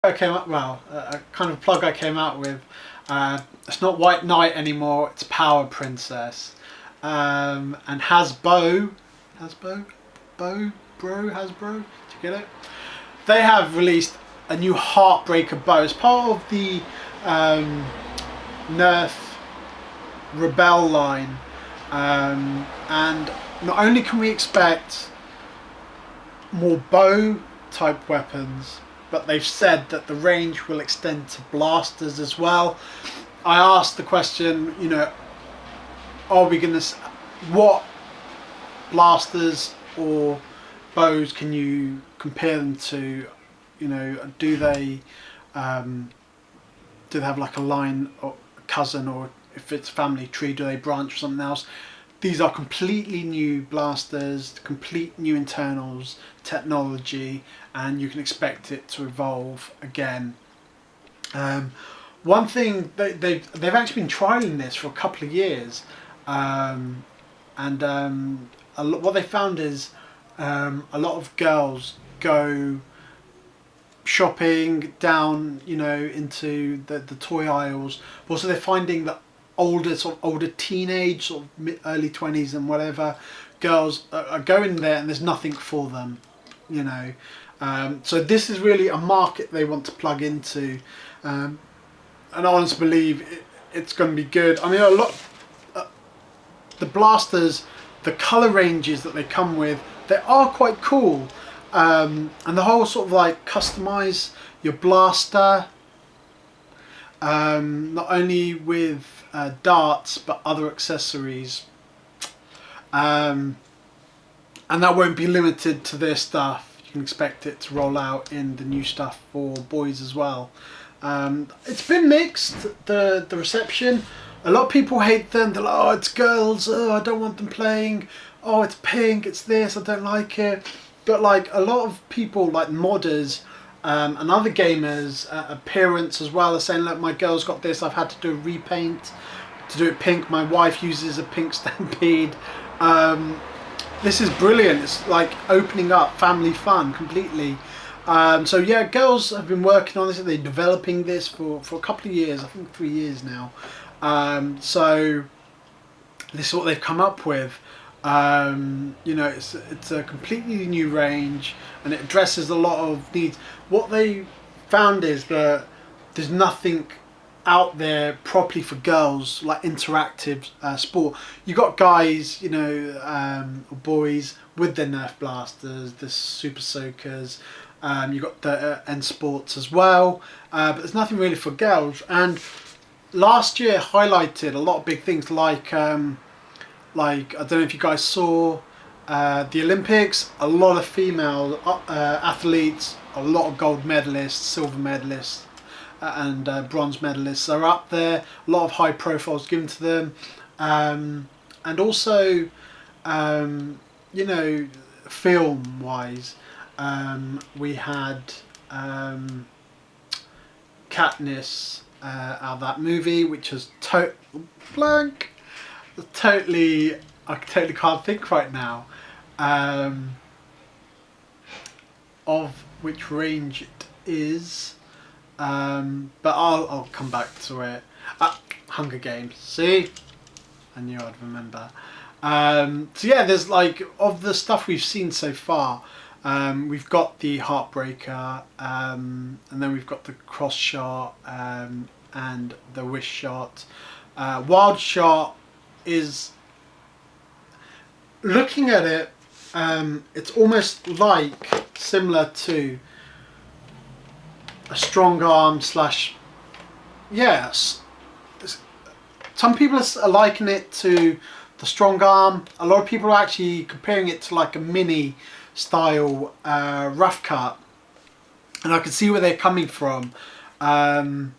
I came up a kind of plug I came out with. It's not White Knight anymore. It's Power Princess, and Hasbro, Hasbro. Did you get it? They have released a new Heartbreaker bow as part of the Nerf Rebelle line, and not only can we expect more bow type weapons, but they've said that the range will extend to blasters as well. I asked the question, are we going to, what blasters or bows can you compare them to? Do they have like a line or a cousin, or if it's family tree, do they branch or something else? These are completely new blasters, complete new internals, technology, and you can expect it to evolve again. One thing, they've actually been trialing this for a couple of years, and what they found is a lot of girls go shopping down, into the toy aisles. But also they're finding that older teenage, early 20s and whatever, girls are going there and there's nothing for them, so this is really a market they want to plug into, and I honestly believe it's going to be good. I mean, a lot the blasters, the color ranges that they come with, they are quite cool, and the whole sort of like customize your blaster, not only with darts but other accessories, and that won't be limited to their stuff. You can expect it to roll out in the new stuff for boys as well. It's been mixed, the reception. A lot of people hate them. They're like, oh, it's girls, oh, I don't want them playing, oh, it's pink, it's this, I don't like it. But like a lot of people, like modders, and other gamers, parents as well, are saying, look, my girl's got this, I've had to do a repaint to do it pink, my wife uses a pink Stampede. This is brilliant. It's like opening up family fun completely. So yeah, girls have been working on this, they're developing this for a couple of years, I think 3 years now. So this is what they've come up with. It's a completely new range, and it addresses a lot of needs. What they found is that there's nothing out there properly for girls, like interactive sport. You got guys, or boys with their Nerf blasters, the Super Soakers. You got the N Sports as well, but there's nothing really for girls. And last year highlighted a lot of big things, like I don't know if you guys saw the Olympics. A lot of female athletes, a lot of gold medalists, silver medalists, and bronze medalists are up there. A lot of high profiles given to them, and also film wise, we had Katniss out of that movie, which was blank. I totally can't think right now of which range it is, but I'll come back to it. Hunger Games. See, I knew I'd remember. So yeah, there's like, of the stuff we've seen so far, we've got the Heartbreaker, and then we've got the Cross Shot, and the Wish Shot. Wild Shot is, looking at it, it's almost like similar to a strong arm slash, yes, some people are likening it to the strong arm. A lot of people are actually comparing it to like a mini style rough cut, and I can see where they're coming from, and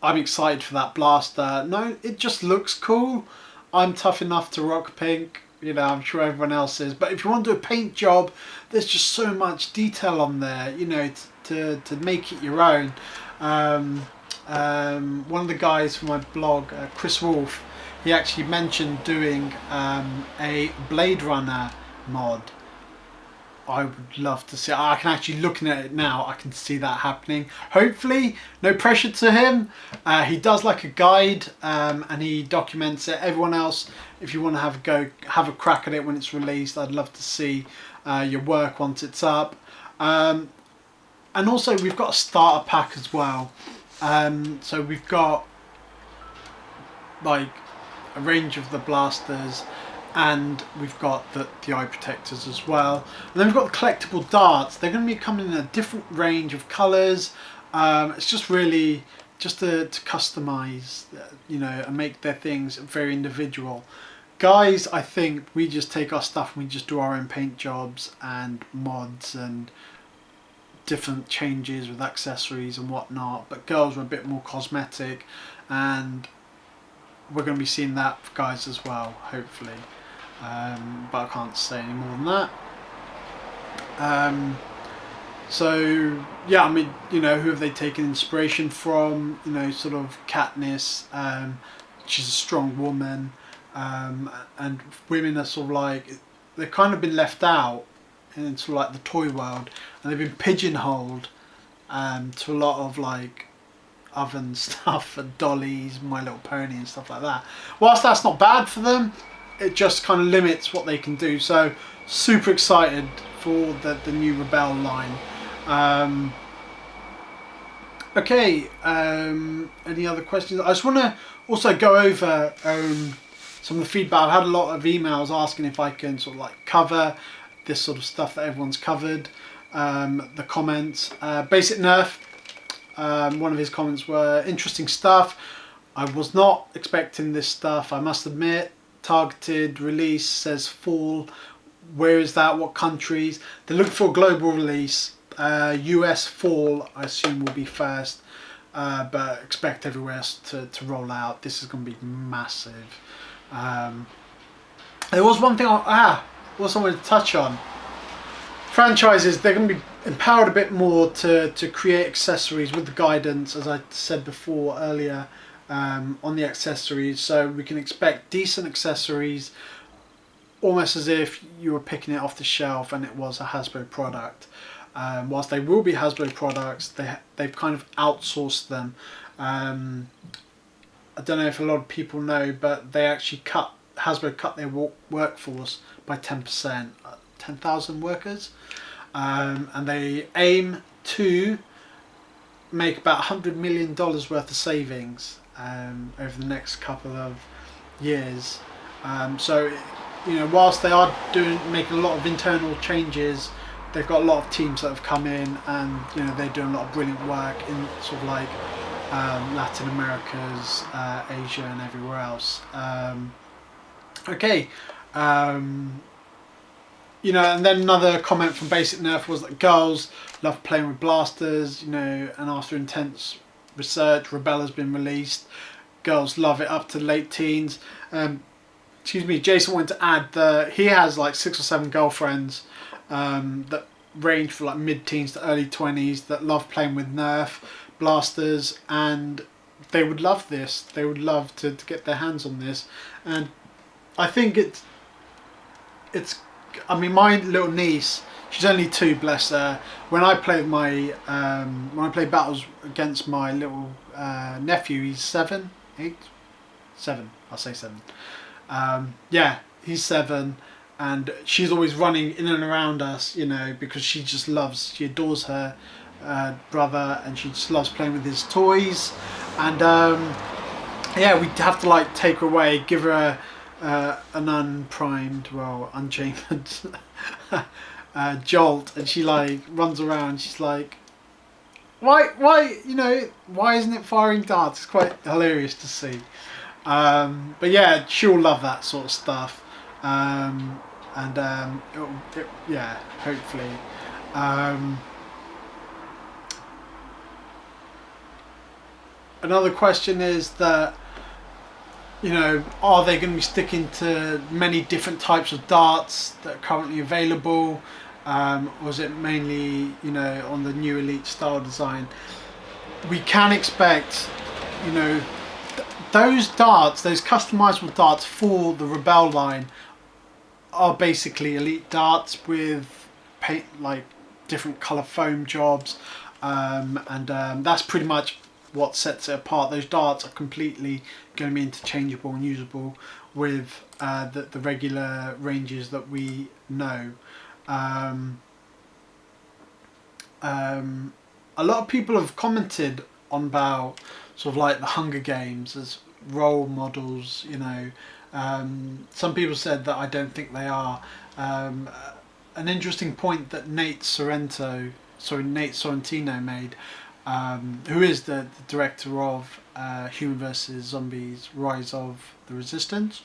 I'm excited for that blaster. No, it just looks cool. I'm tough enough to rock pink, I'm sure everyone else is, but if you want to do a paint job, there's just so much detail on there, to make it your own. One of the guys from my blog, Chris Wolf, he actually mentioned doing a Blade Runner mod I would love to see. I can actually, looking at it now, I can see that happening. Hopefully, no pressure to him. He does like a guide, and he documents it. Everyone else, if you want to have a go, have a crack at it when it's released. I'd love to see your work once it's up. And also, we've got a starter pack as well. So we've got like a range of the blasters, and we've got the eye protectors as well. And then we've got the collectible darts. They're going to be coming in a different range of colours. It's just really just to customise, you know, and make their things very individual. Guys, I think we just take our stuff and we just do our own paint jobs and mods and different changes with accessories and whatnot. But girls are a bit more cosmetic, and we're going to be seeing that for guys as well, hopefully. But I can't say any more than that. So yeah, I mean, you know, who have they taken inspiration from? You know, sort of Katniss. She's a strong woman, and women are sort of like, they've kind of been left out in sort of like the toy world, and they've been pigeonholed to a lot of like oven stuff and dollies, My Little Pony and stuff like that. Whilst that's not bad for them, it just kind of limits what they can do. So super excited for the new Rebelle line. Okay, any other questions? I just want to also go over some of the feedback. I've had a lot of emails asking if I can sort of like cover this sort of stuff that everyone's covered. The comments, Basic Nerf, one of his comments were interesting stuff. I was not expecting this stuff, I must admit. Targeted release says fall. Where is that? What countries? They're looking for a global release. US fall, I assume, will be first, but expect everywhere else to roll out. This is going to be massive. There was one thing I also wanted to touch on. Franchises, they're going to be empowered a bit more to create accessories with the guidance, as I said before earlier, on the accessories. So we can expect decent accessories, almost as if you were picking it off the shelf and it was a Hasbro product. Whilst they will be Hasbro products, they've kind of outsourced them. I don't know if a lot of people know, but they actually Hasbro cut their workforce by 10%, 10,000 workers, and they aim to make about $100 million worth of savings over the next couple of years. So, you know, whilst they are making a lot of internal changes, they've got a lot of teams that have come in, and you know, they're doing a lot of brilliant work in sort of like Latin Americas, Asia, and everywhere else. Okay, you know, and then another comment from Basic Nerf was that girls love playing with blasters, you know, and after intense research, Rebelle has been released. Girls love it up to late teens. Excuse me, Jason wanted to add that he has like 6 or 7 girlfriends that range from like mid-teens to early 20s that love playing with Nerf blasters, and they would love this. They would love to get their hands on this. And I think it's I mean, my little niece, she's only 2, bless her. When I play battles against my little nephew, he's 7, 8, 7. I'll say 7. Yeah, he's 7, and she's always running in and around us, you know, because she adores her brother, and she just loves playing with his toys. And yeah, we'd have to like take her away, give her an unprimed, well, unchambered jolt, and she like runs around. She's like, why, you know, why isn't it firing darts? It's quite hilarious to see. But yeah, she'll love that sort of stuff. Yeah, hopefully. Another question is that, you know, are they going to be sticking to many different types of darts that are currently available? Or is it mainly, you know, on the new Elite style design? We can expect, you know, those darts, those customizable darts for the Rebelle line are basically Elite darts with paint, like different colour foam jobs, and that's pretty much what sets it apart. Those darts are completely going to be interchangeable and usable with the regular ranges that we know. A lot of people have commented on about sort of like the Hunger Games as role models, you know. Some people said that I don't think they are. An interesting point that Nate Sorrentino made, who is the director of Human vs. Zombies Rise of the Resistance.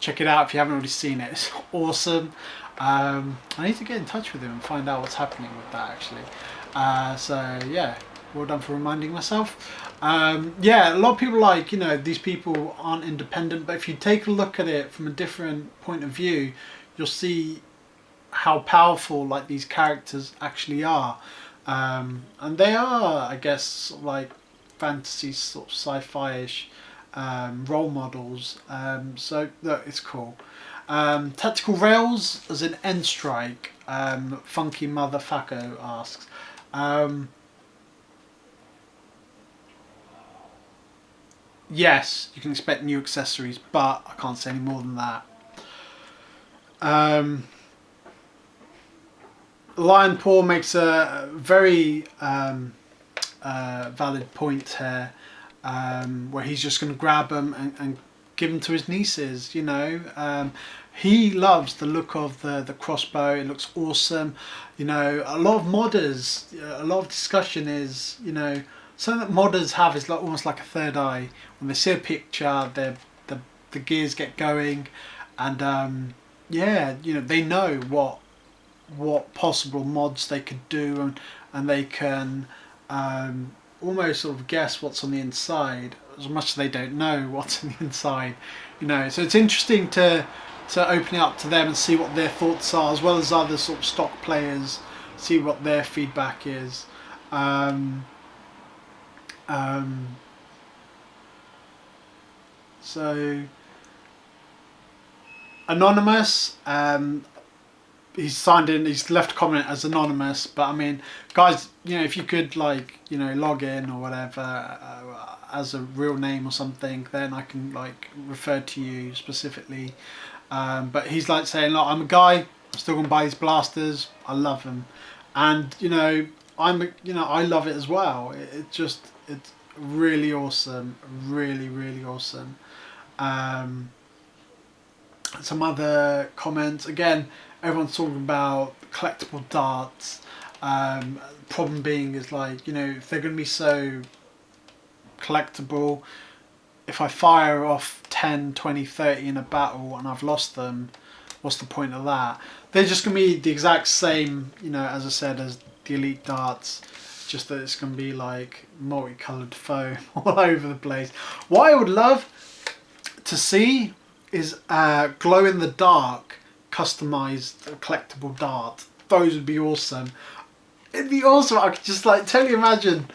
Check it out if you haven't already seen it. It's awesome. I need to get in touch with him and find out what's happening with that, actually. So yeah, well done for reminding myself. Yeah, a lot of people like, you know, these people aren't independent, but if you take a look at it from a different point of view, you'll see how powerful like these characters actually are. And they are, I guess, sort of like fantasy, sort of sci-fi-ish role models. So look, it's cool. Tactical Rails as an end strike, Funky Motherfucker asks. Yes, you can expect new accessories, but I can't say any more than that. Lion Paw makes a very valid point here, where he's just going to grab them and give them to his nieces, you know. He loves the look of the crossbow. It looks awesome. You know, a lot of modders, a lot of discussion is, you know, something that modders have is like almost like a third eye. When they see a picture, the gears get going, and yeah, you know, they know what possible mods they could do, and they can almost sort of guess what's on the inside, as much as they don't know what's on the inside, you know. So it's interesting to open it up to them and see what their thoughts are, as well as other sort of stock players, see what their feedback is. So Anonymous, he's signed in, he's left a comment as anonymous, but I mean, guys, you know, if you could, like, you know, log in or whatever as a real name or something, then I can like refer to you specifically. But he's like saying, look, I'm a guy, I'm still gonna buy these blasters, I love them, and you know, I love it as well. It's really awesome, really awesome. Some other comments, again, everyone's talking about collectible darts. Problem being is, like, you know, if they're going to be so collectible, if I fire off 10, 20, 30 in a battle and I've lost them, what's the point of that? They're just going to be the exact same, you know, as I said, as the Elite darts, just that it's going to be like multicoloured foam all over the place. What I would love to see is glow in the dark customized collectible dart. Those would be awesome. It'd be awesome. I could just like totally imagine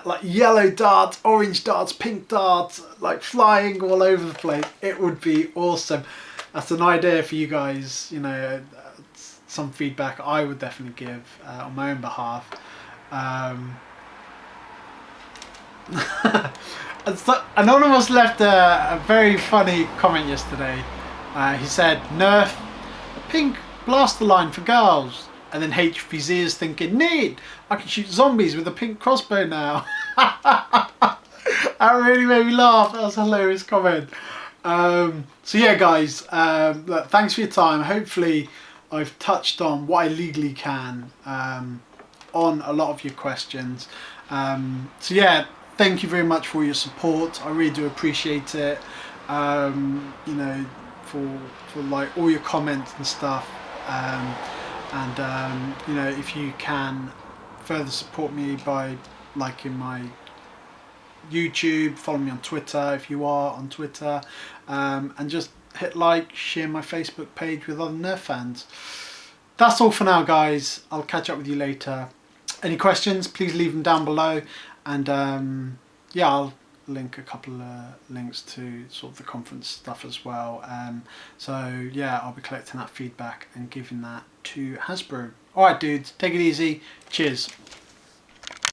like yellow darts, orange darts, pink darts, like flying all over the place. It would be awesome. That's an idea for you guys, you know, some feedback I would definitely give on my own behalf. Anonymous left a very funny comment yesterday. He said, Nerf pink blaster line for girls, and then HVZ is thinking, neat, I can shoot zombies with a pink crossbow now. That really made me laugh. That was a hilarious comment. So yeah, guys, look, thanks for your time. Hopefully I've touched on what I legally can on a lot of your questions. So yeah, thank you very much for your support. I really do appreciate it. You know, for like all your comments and stuff. You know, if you can further support me by liking my YouTube, follow me on Twitter if you are on Twitter, and just hit like, share my Facebook page with other Nerf fans. That's all for now, guys. I'll catch up with you later. Any questions, please leave them down below, and yeah, I'll link a couple of links to sort of the conference stuff as well. So yeah, I'll be collecting that feedback and giving that to Hasbro. Alright dudes, take it easy. Cheers.